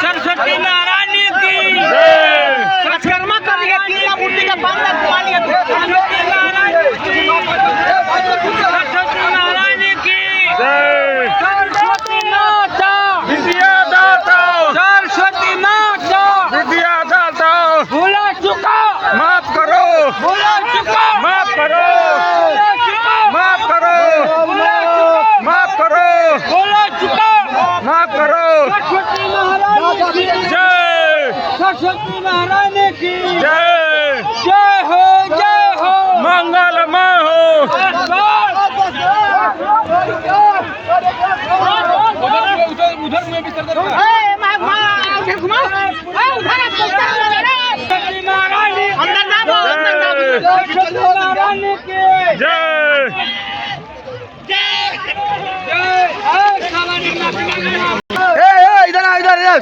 सरस्वती महारानी की विश्वकर्मा करेंगे 3 लाख मूर्ति का 5 लाख मान लिया सरस्वती महारानी की सरस्वती माता विद्यादाता सरस्वती माता विद्यादाता भूला चुका माफ करो भूला चुका माफ करो भूला चुका माफ करो भूला चुका माफ करो भूला चुका माफ करो सरस्वती महारानी की जय सरस्वती महारानी की जय जय हो मंगलमय हो उधर में भी कर दे महारानी की जय इधर इधर इधर